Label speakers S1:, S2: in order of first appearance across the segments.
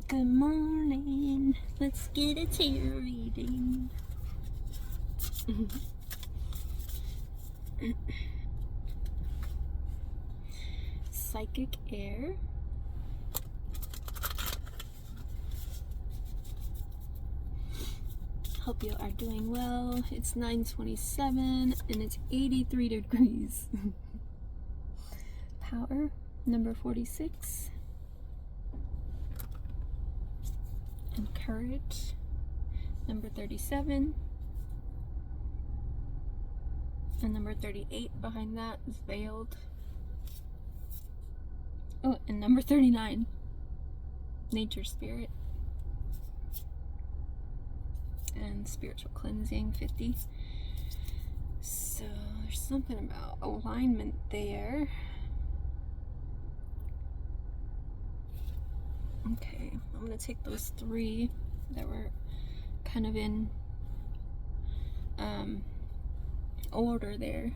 S1: Good morning. Let's get a tarot reading. Psychic air. Hope you are doing well. It's 9:27 and it's 83 degrees. Power, number 46. And courage, number 37. And number 38 behind that is veiled. Oh, and number 39, nature spirit. And spiritual cleansing, 50. So there's something about alignment there. Okay, I'm gonna take those three that were kind of in order there.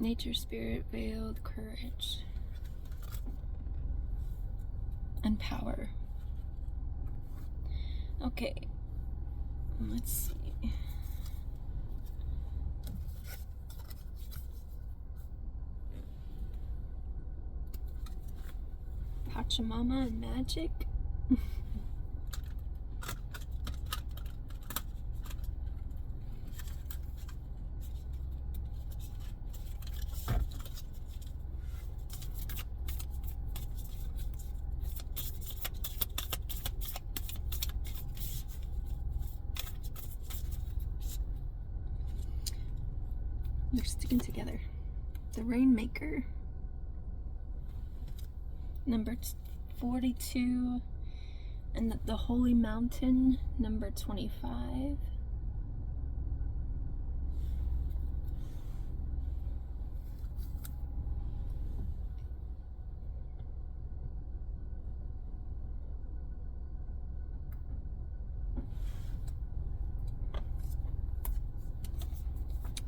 S1: Nature spirit, veiled, courage, and power. Okay, let's see. Pachamama and magic. They're sticking together. The Rainmaker, number 42, and the Holy Mountain, number 25.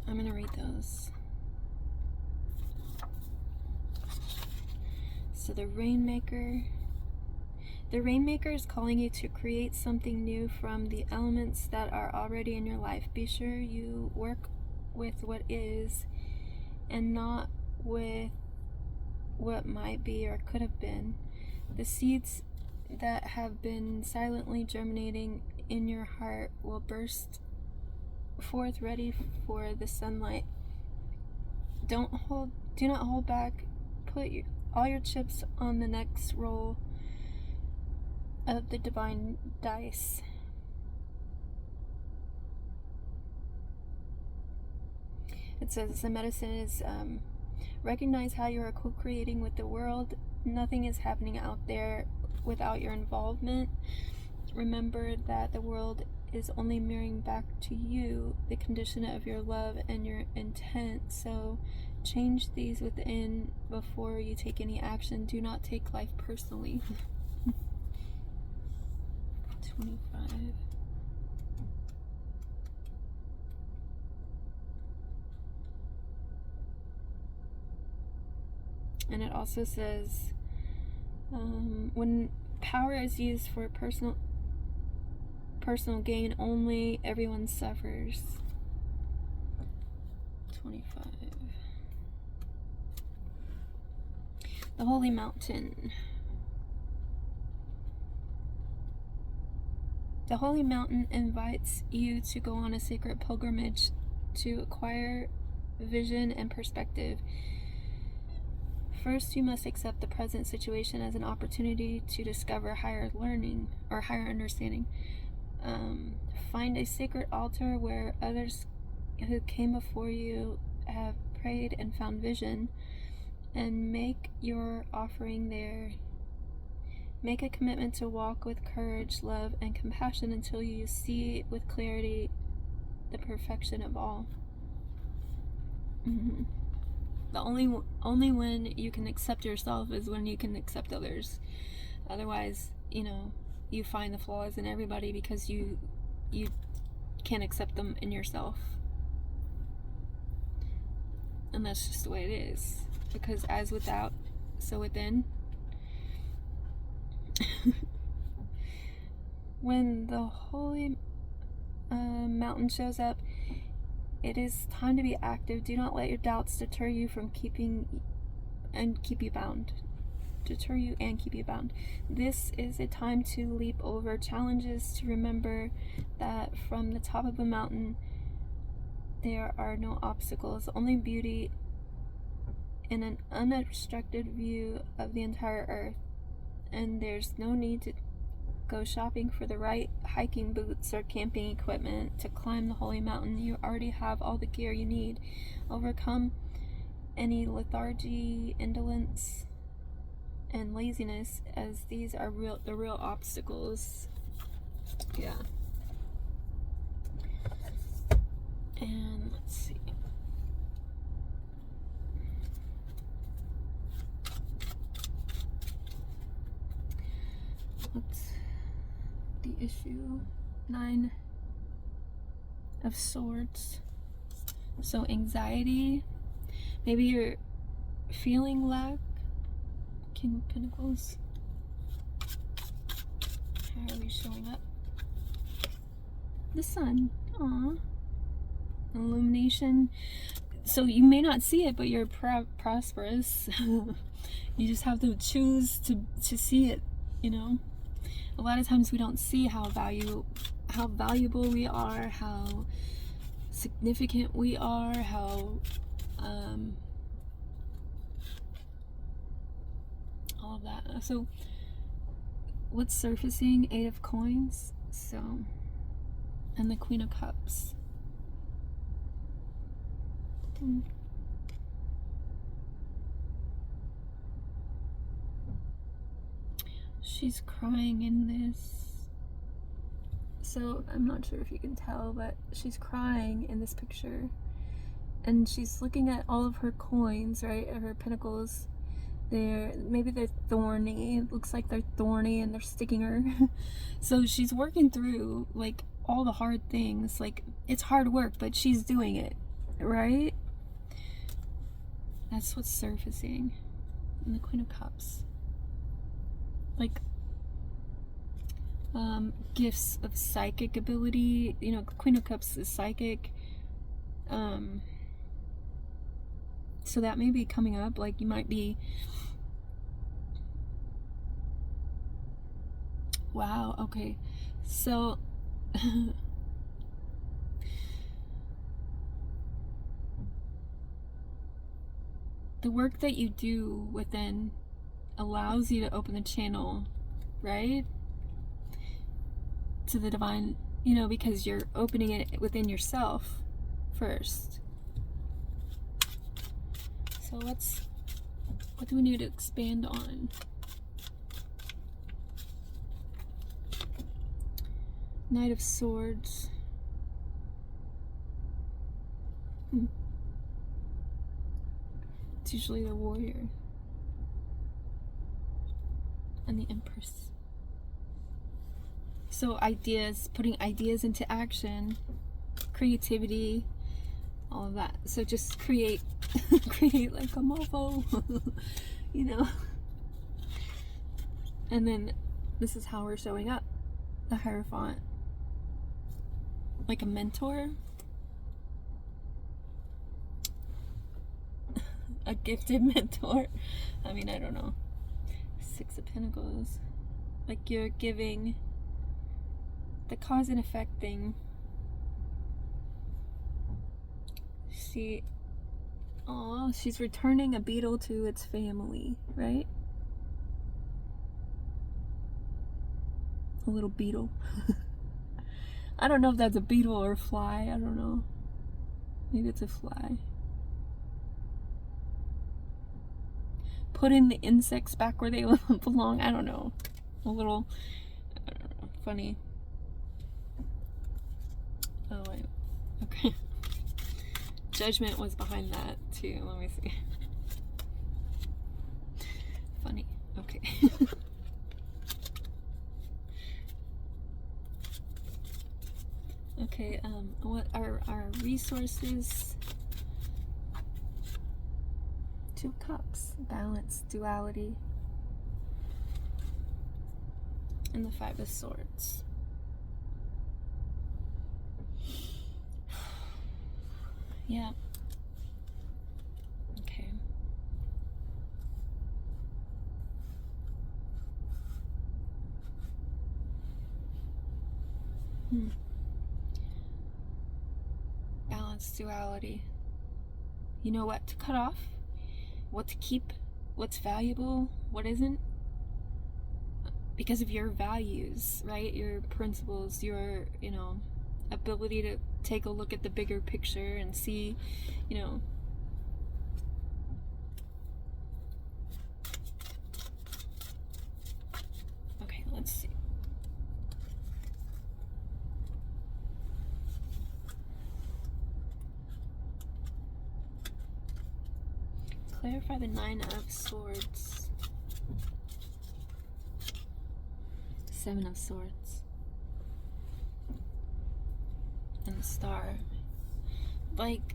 S1: I'm gonna read those. So the Rainmaker is calling you to create something new from the elements that are already in your life. Be sure you work with what is and not with what might be or could have been. The seeds that have been silently germinating in your heart will burst forth ready for the sunlight. Do not hold back. Put all your chips on the next roll of the divine dice. It says the medicine is recognize how you are co-creating with the world. Nothing is happening out there without your involvement. Remember that the world is only mirroring back to you the condition of your love and your intent. So change these within before you take any action. Do not take life personally. 25. And it also says when power is used for personal gain only, everyone suffers. 25. The Holy Mountain. The Holy Mountain invites you to go on a sacred pilgrimage to acquire vision and perspective. First, you must accept the present situation as an opportunity to discover higher learning or higher understanding. Find a sacred altar where others who came before you have prayed and found vision, and make your offering there. Make a commitment to walk with courage, love, and compassion until you see with clarity the perfection of all. The only when you can accept yourself is when you can accept others. Otherwise, you find the flaws in everybody because you can't accept them in yourself. And that's just the way it is. Because as without, So within. When the holy mountain shows up, it is time to be active. Do not let your doubts deter you from keep you bound. Deter you and keep you bound. This is a time to leap over challenges, to remember that from the top of the mountain there are no obstacles, only beauty and an unobstructed view of the entire earth. And there's no need to go shopping for the right hiking boots or camping equipment to climb the holy mountain. You already have all the gear you need. Overcome any lethargy, indolence, and laziness, as these are the real obstacles. Yeah. And let's see. What's the issue? 9 of Swords. So anxiety. Maybe you're feeling lack. King of Pentacles. How are we showing up? The Sun. Aww. Illumination. So you may not see it, but you're prosperous. You just have to choose to see it, you know? A lot of times we don't see how valuable we are, how significant we are, how all of that. So what's surfacing? 8 of Coins. So, and the Queen of Cups. She's crying in this. So I'm not sure if you can tell, but she's crying in this picture. And she's looking at all of her coins, right? Her pentacles. Maybe they're thorny. It looks like they're thorny and they're sticking her. So she's working through like all the hard things. Like, it's hard work, but she's doing it, right? That's what's surfacing in the Queen of Cups. Like, gifts of psychic ability. You know, Queen of Cups is psychic. So that may be coming up. Like, you might be... Wow, okay. So... the work that you do within allows you to open the channel, right? To the divine, you know, because you're opening it within yourself first. So what do we need to expand on? Knight of Swords. It's usually the Warrior. And the Empress. So ideas, putting ideas into action, creativity, all of that. So just create like a mofo, you know. And then this is how we're showing up. The Hierophant. Like a mentor. A gifted mentor. I mean, I don't know. 6 of Pentacles. Like you're giving the cause and effect thing. She's returning a beetle to its family, right? A little beetle. I don't know if that's a beetle or a fly. I don't know. Maybe it's a fly. Putting the insects back where they belong. I don't know. A little, I don't know, funny. Oh, wait. Okay. Judgment was behind that too. Let me see. Funny. Okay. Okay, what are our resources Two of Cups, balance, duality. And the Five of Swords. Yeah. Okay. Balance, duality. You know what to cut off, what to keep, what's valuable, what isn't, because of your values, right? Your principles, your, ability to take a look at the bigger picture and see, Okay, let's see. Clarify the Nine of Swords. Seven of Swords. And the Star. Like,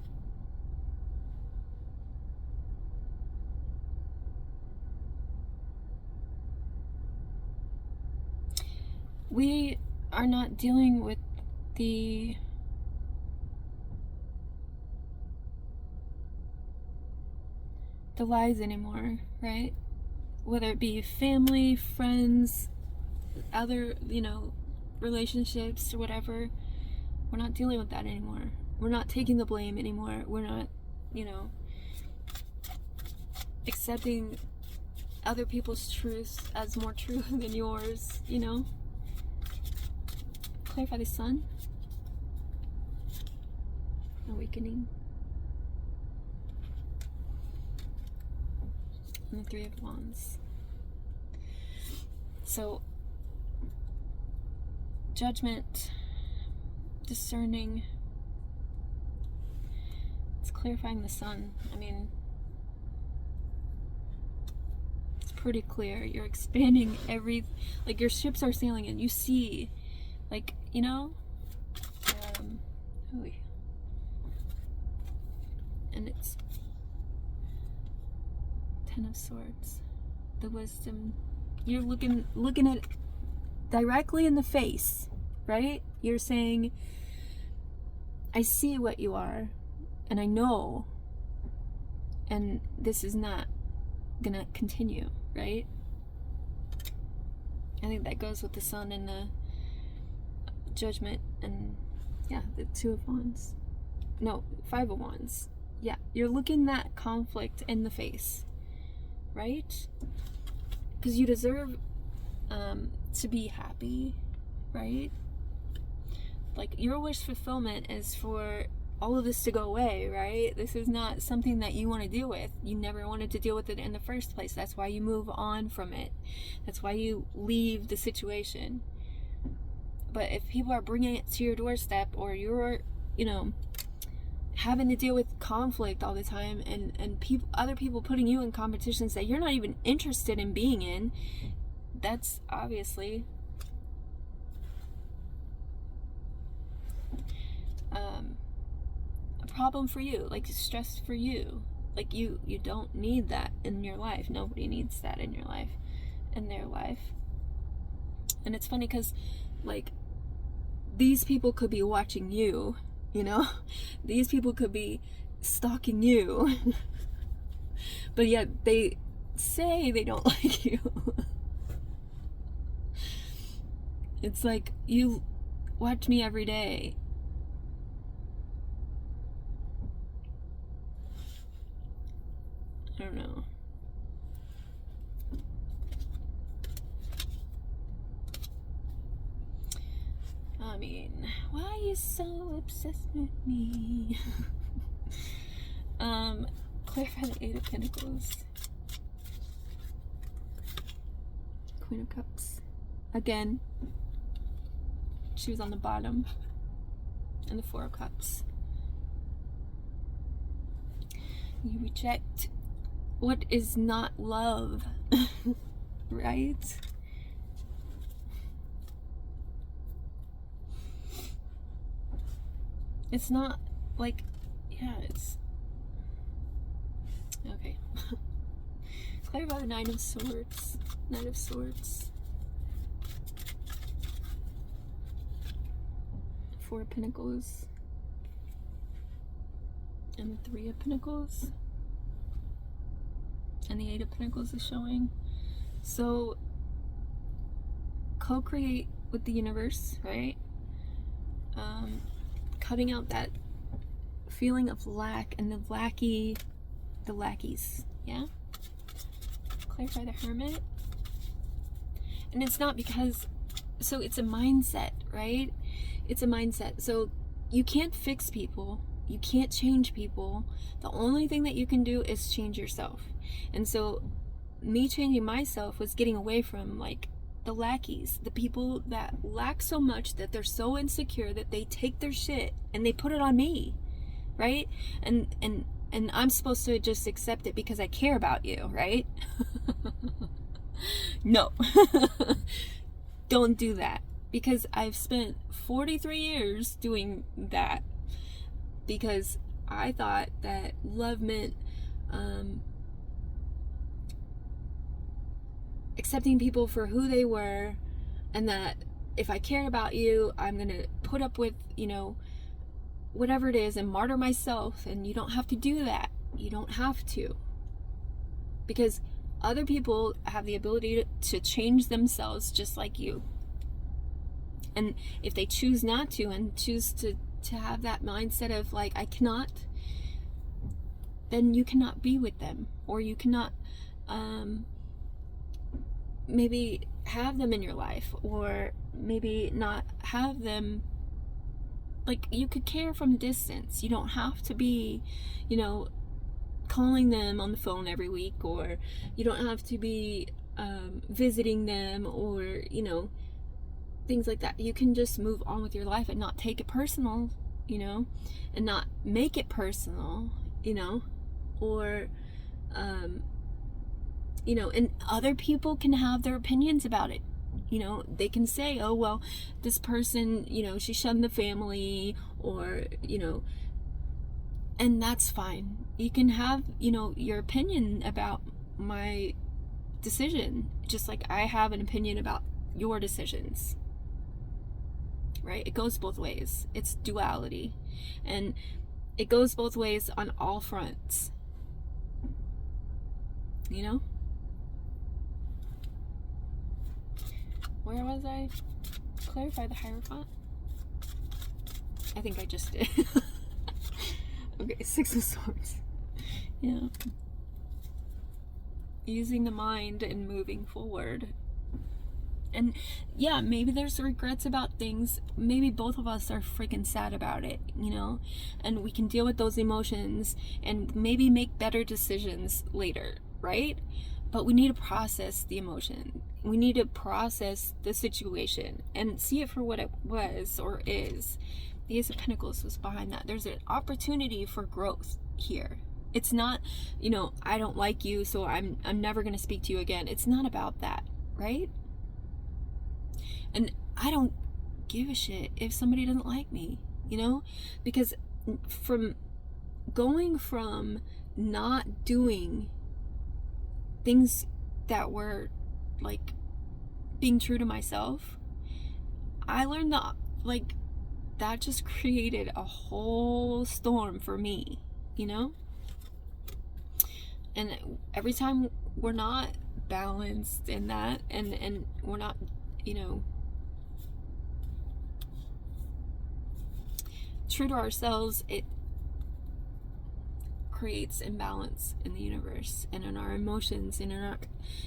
S1: we are not dealing with the lies anymore, right? Whether it be family, friends, other, relationships or whatever. We're not dealing with that anymore. We're not taking the blame anymore. We're not, accepting other people's truths as more true than yours, Clarify the Sun. Awakening. And the Three of Wands. So, judgment, discerning. It's clarifying the Sun. I mean, it's pretty clear. You're expanding like your ships are sailing and you see, like, and it's Ten of Swords, the wisdom. You're looking at it directly in the face, right? You're saying, I see what you are, and I know, and this is not gonna continue, right? I think that goes with the Sun and the Judgment, and yeah, the Two of Wands. No, Five of Wands. Yeah, you're looking that conflict in the face, right? Because you deserve to be happy, right? Like, your wish fulfillment is for all of this to go away, right? This is not something that you want to deal with. You never wanted to deal with it in the first place. That's why you move on from it. That's why you leave the situation. But if people are bringing it to your doorstep, or you're, having to deal with conflict all the time, and other people putting you in competitions that you're not even interested in being in, that's obviously a problem for you, like stress for you. Like, you don't need that in your life. Nobody needs that in your life, in their life. And it's funny because, like, these people could be watching you, these people could be stalking you, but yet they say they don't like you. It's like, you watch me every day. I don't know. I mean, why are you so obsessed with me? Clarify the Eight of Pentacles. Queen of Cups. Again, she was on the bottom. And the Four of Cups. You reject what is not love, right? It's not like, yeah, Okay. Clarify the Nine of Swords. Knight of Swords. Four of Pentacles. And the Three of Pentacles. And the Eight of Pentacles is showing. So, co-create with the universe, right? Cutting out that feeling of lack and the lackeys, yeah? Clarify the Hermit. And it's not because, so it's a mindset, right? It's a mindset. So you can't fix people. You can't change people. The only thing that you can do is change yourself. And so me changing myself was getting away from like the lackeys, the people that lack so much that they're so insecure that they take their shit and they put it on me, right? And I'm supposed to just accept it because I care about you, right? No. Don't do that, because I've spent 43 years doing that because I thought that love meant accepting people for who they were, and that if I cared about you, I'm gonna put up with, you know, whatever it is and martyr myself. And you don't have to do that. You don't have to, because other people have the ability to change themselves just like you. And if they choose not to and choose to have that mindset of like, I cannot, then you cannot be with them, or you cannot maybe have them in your life, or maybe not have them. Like, you could care from a distance. You don't have to be, you know, calling them on the phone every week, or you don't have to be visiting them, or, you know, things like that. You can just move on with your life and not take it personal, you know, and not make it personal, you know, or you know, and other people can have their opinions about it. You know, they can say, oh, well, this person, you know, she shunned the family, or, you know, and that's fine. You can have, you know, your opinion about my decision, just like I have an opinion about your decisions, right? It goes both ways. It's duality, and it goes both ways on all fronts, you know? Where was I? Clarify the Hierophant? I think I just did. Okay, Six of Swords. Yeah. Using the mind and moving forward. And yeah, maybe there's regrets about things. Maybe both of us are freaking sad about it, you know? And we can deal with those emotions and maybe make better decisions later, right? But we need to process the emotion. We need to process the situation and see it for what it was or is. The Ace of Pentacles was behind that. There's an opportunity for growth here. It's not, you know, I don't like you, so I'm never going to speak to you again. It's not about that, right? And I don't give a shit if somebody doesn't like me, you know? Because from going from not doing things that were like being true to myself, I learned that like that just created a whole storm for me, you know? And every time we're not balanced in that, and we're not, you know, true to ourselves, it creates imbalance in the universe and in our emotions and in our,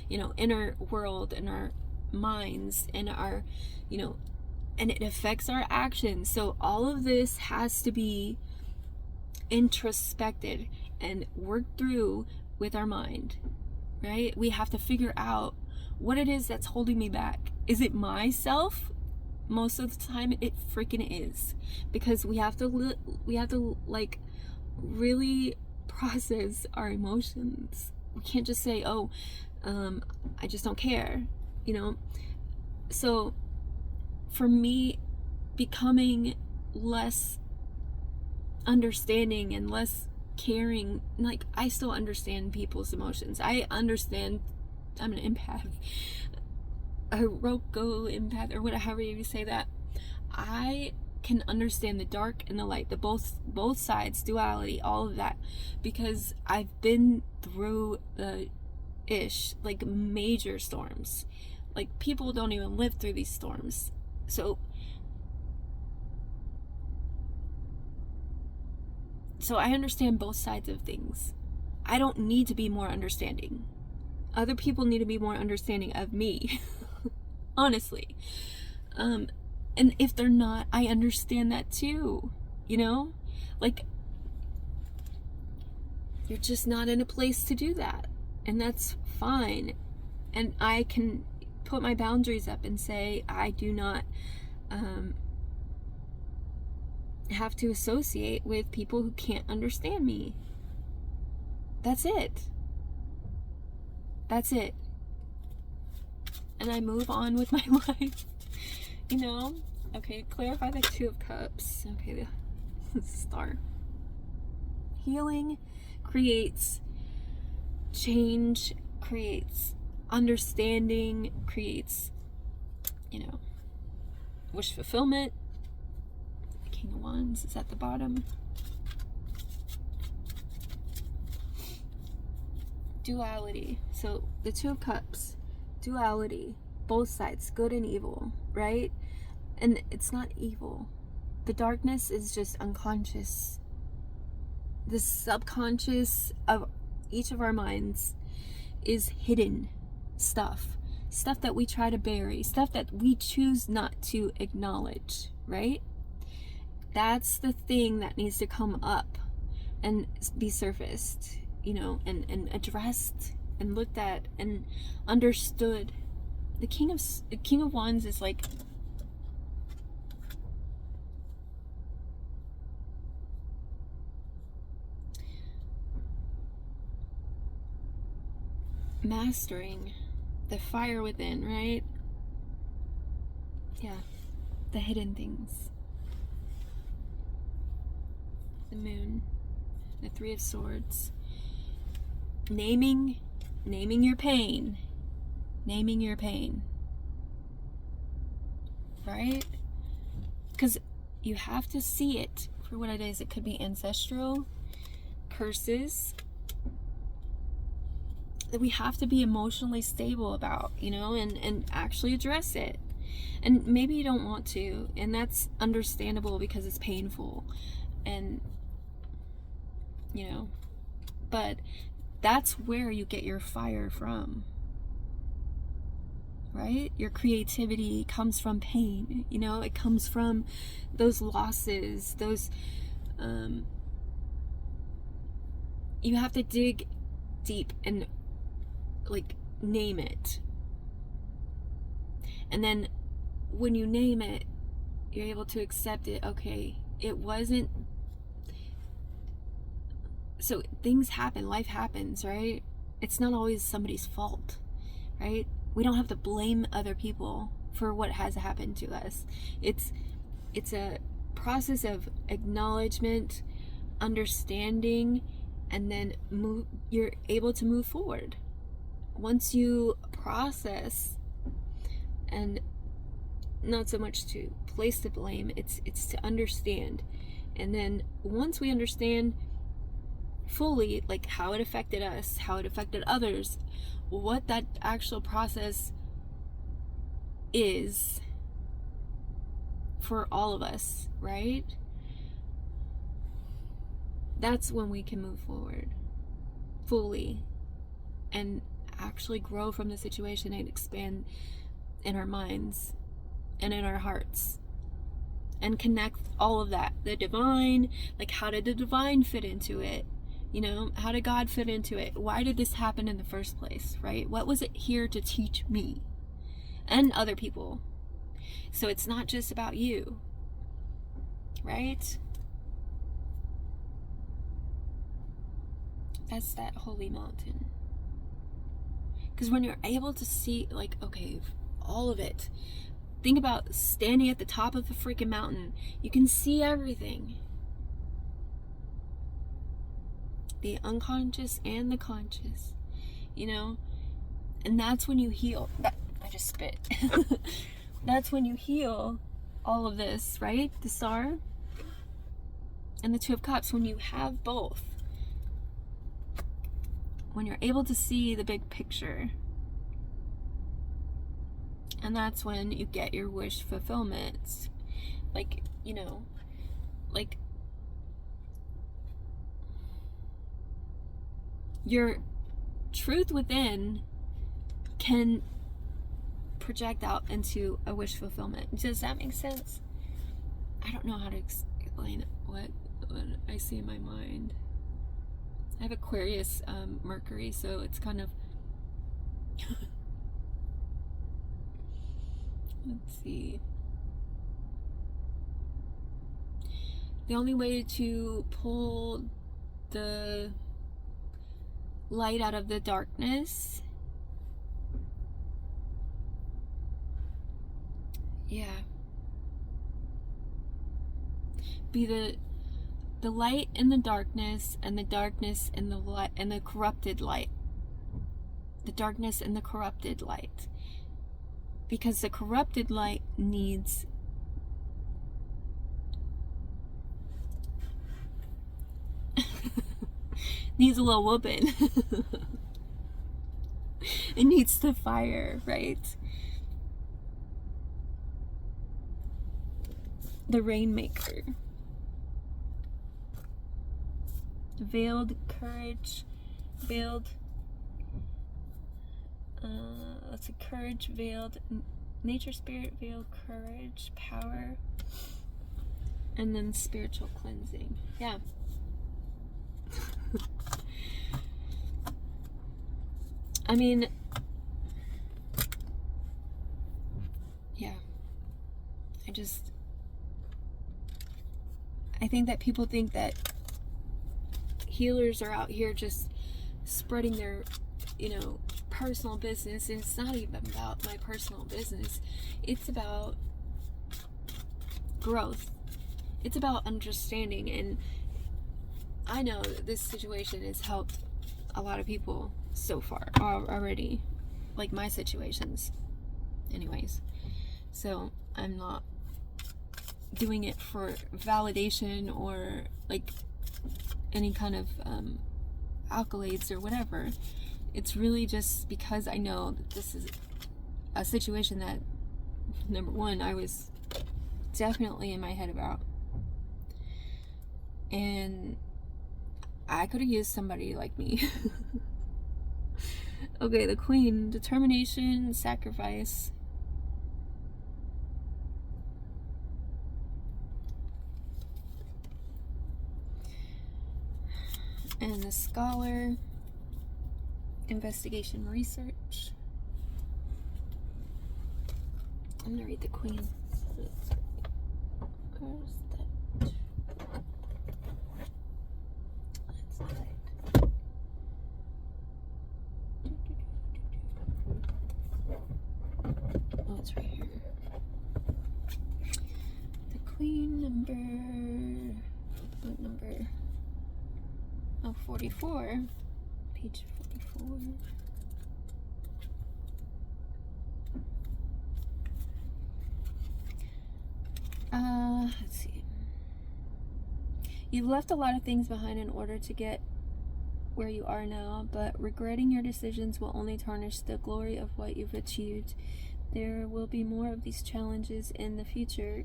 S1: you know, inner world, in our minds, and our, you know, and it affects our actions. So all of this has to be introspected and worked through with our mind, right? We have to figure out what it is that's holding me back. Is it myself? Most of the time it freaking is, because we have to like really process our emotions. We can't just say, oh, I just don't care, you know? So for me, becoming less understanding and less caring. Like, I still understand people's emotions. I understand. I'm an empath, a Roko empath, or whatever, however you say that. I can understand the dark and the light, the both sides, duality, all of that, because I've been through the like major storms. Like, people don't even live through these storms. So I understand both sides of things. I don't need to be more understanding. Other people need to be more understanding of me. Honestly. And if they're not, I understand that too. You know? Like, you're just not in a place to do that. And that's fine. And I can put my boundaries up and say, I do not have to associate with people who can't understand me. That's it. That's it. And I move on with my life. You know? Okay, clarify the Two of Cups. Okay, the Star. Healing creates change, creates understanding, creates, wish fulfillment. The King of Wands is at the bottom. Duality. So the Two of Cups, duality, both sides, good and evil, right? And it's not evil. The darkness is just unconscious. The subconscious of each of our minds is hidden stuff that we try to bury, stuff that we choose not to acknowledge, right? That's the thing that needs to come up and be surfaced, and addressed and looked at and understood. The King of Wands is like mastering the fire within, right? Yeah, the hidden things. The Moon, the Three of Swords. Naming your pain. Naming your pain. Right? Because you have to see it for what it is. It could be ancestral curses that we have to be emotionally stable about, and actually address it. And maybe you don't want to, and that's understandable because it's painful. And, but that's where you get your fire from, right? Your creativity comes from pain, it comes from those losses, those, you have to dig deep and name it. And then when you name it, you're able to accept it. Okay, it wasn't. So things happen, life happens, right? It's not always somebody's fault, right? We don't have to blame other people for what has happened to us. It's a process of acknowledgement, understanding, and then you're able to move forward. Once you process, and not so much to place the blame, it's to understand. And then once we understand fully, how it affected us, how it affected others, what that actual process is for all of us, right? That's when we can move forward fully and actually grow from the situation and expand in our minds and in our hearts and connect all of that. The divine, how did the divine fit into it? How did God fit into it? Why did this happen in the first place, right? What was it here to teach me and other people? So it's not just about you, right? That's that holy mountain. Because when you're able to see, okay, all of it, think about standing at the top of the freaking mountain. You can see everything. the unconscious and the conscious, you know? And that's when you heal. I just spit. That's when you heal all of this, right? The Star and the Two of Cups, when you have both. When you're able to see the big picture. And that's when you get your wish fulfillment. Like, you know, like your truth within can project out into a wish fulfillment. Does that make sense? I don't know how to explain what I see in my mind. I have Aquarius Mercury, so it's kind of let's see. The only way to pull the light out of the darkness, be the light in the darkness, and the darkness in the light, and the corrupted light. The darkness and the corrupted light. Because the corrupted light needs a little whooping. It needs the fire, right? The Rainmaker. Veiled courage. Veiled. Let's see. Courage, veiled. Nature, spirit, veiled courage, power. And then spiritual cleansing. Yeah. I mean, yeah. I think that people think that healers are out here just spreading their, personal business, and it's not even about my personal business. It's about growth. It's about understanding, and I know that this situation has helped a lot of people so far already, like my situations anyways. So I'm not doing it for validation or like any kind of accolades or whatever. It's really just because I know that this is a situation that, number one, I was definitely in my head about, and I could have used somebody like me. Okay, the Queen. Determination, sacrifice. And the Scholar. Investigation, research. I'm gonna read the Queen. Where's that? That's not it. Oh, it's right here. The Queen number. What number? Oh, 44. Page 44. Let's see. You've left a lot of things behind in order to get where you are now, but regretting your decisions will only tarnish the glory of what you've achieved. There will be more of these challenges in the future.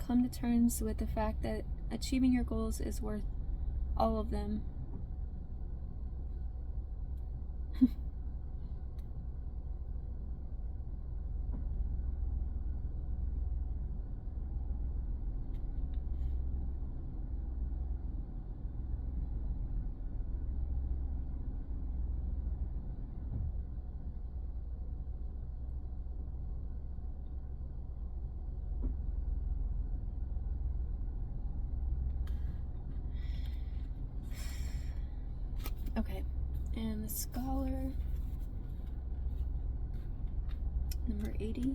S1: Come to terms with the fact that achieving your goals is worth all of them. Okay, and the Scholar, number 80.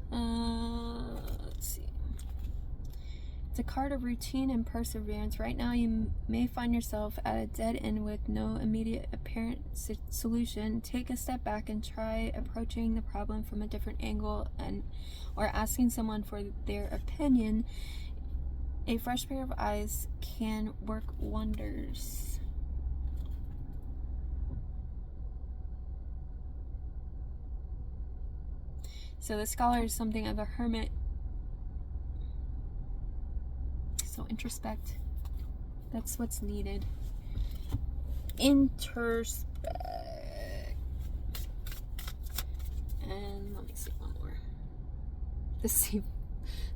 S1: Let's see. It's a card of routine and perseverance. Right now, you may find yourself at a dead end with no immediate apparent solution. Take a step back and try approaching the problem from a different angle, or asking someone for their opinion. A fresh pair of eyes can work wonders. So the scholar is something of a hermit. So introspect. That's what's needed. Introspect. And let me see one more.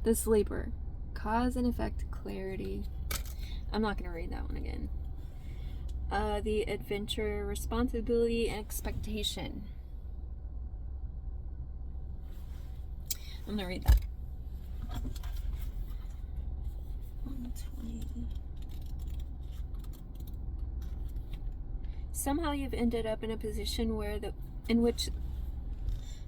S1: The sleeper. Cause and effect clarity. I'm not going to read that one again. The adventure, responsibility, and expectation. I'm going to read that. 120. Somehow you've ended up in a position in which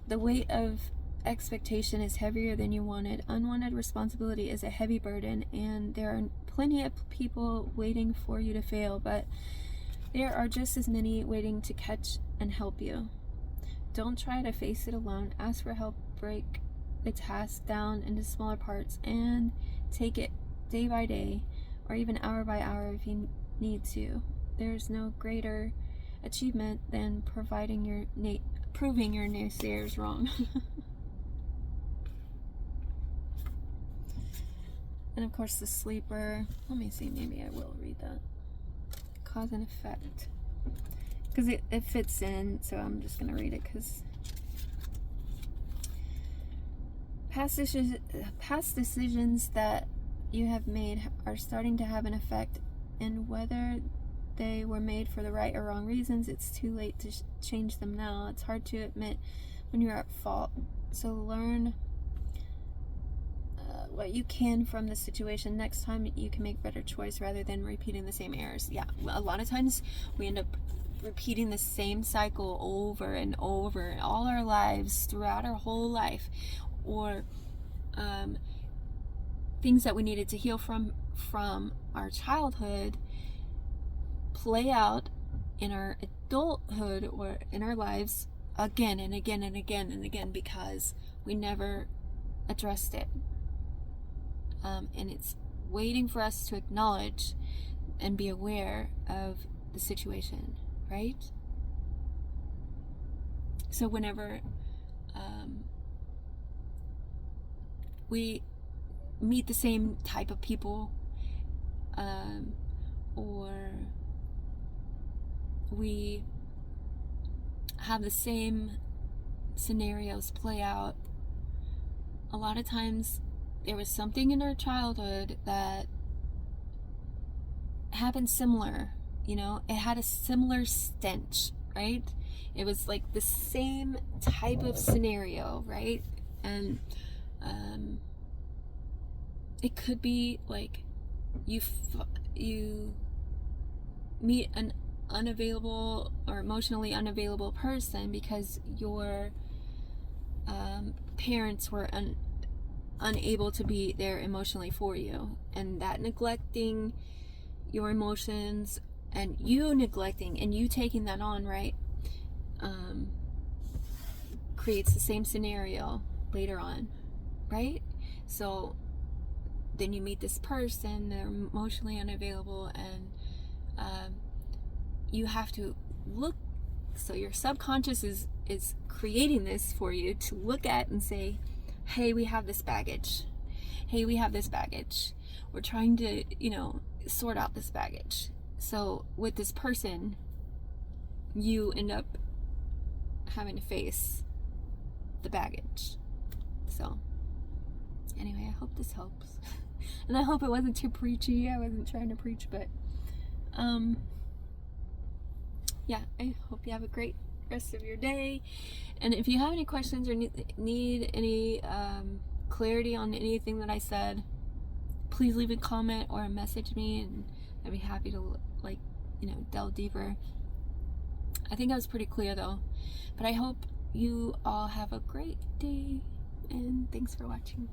S1: the weight of expectation is heavier than you wanted. Unwanted responsibility is a heavy burden, and there are plenty of people waiting for you to fail, but there are just as many waiting to catch and help you. Don't try to face it alone. Ask for help. Break the task down into smaller parts and take it day by day, or even hour by hour if you need to. There's no greater achievement than proving your naysayers wrong. And of course the sleeper. Let me see, maybe I will read that. Cause and effect. Because it fits in, so I'm just going to read it because past decisions that you have made are starting to have an effect, and whether they were made for the right or wrong reasons, it's too late to change them now. It's hard to admit when you're at fault. So learn what you can from the situation. Next time you can make better choice rather than repeating the same errors. Yeah, a lot of times we end up repeating the same cycle over and over all our lives, throughout our whole life, or things that we needed to heal from our childhood play out in our adulthood or in our lives again and again and again and again because we never addressed it. And it's waiting for us to acknowledge and be aware of the situation, right? So whenever we meet the same type of people, or we have the same scenarios play out, a lot of times there was something in our childhood that happened similar, it had a similar stench, right? It was like the same type of scenario, right? And it could be like you meet an unavailable or emotionally unavailable person because your parents were unable to be there emotionally for you, and that neglecting your emotions and you neglecting and you taking that on, right, creates the same scenario later on, right? So then you meet this person, they're emotionally unavailable, and you have to look. So your subconscious is creating this for you to look at and say, hey, we have this baggage. Hey, we have this baggage. We're trying to, sort out this baggage. So with this person, you end up having to face the baggage. So anyway, I hope this helps. And I hope it wasn't too preachy. I wasn't trying to preach, but yeah, I hope you have a great rest of your day. And if you have any questions or need any clarity on anything that I said, please leave a comment or message me, and I'd be happy to delve deeper. I think I was pretty clear though, but I hope you all have a great day, and thanks for watching.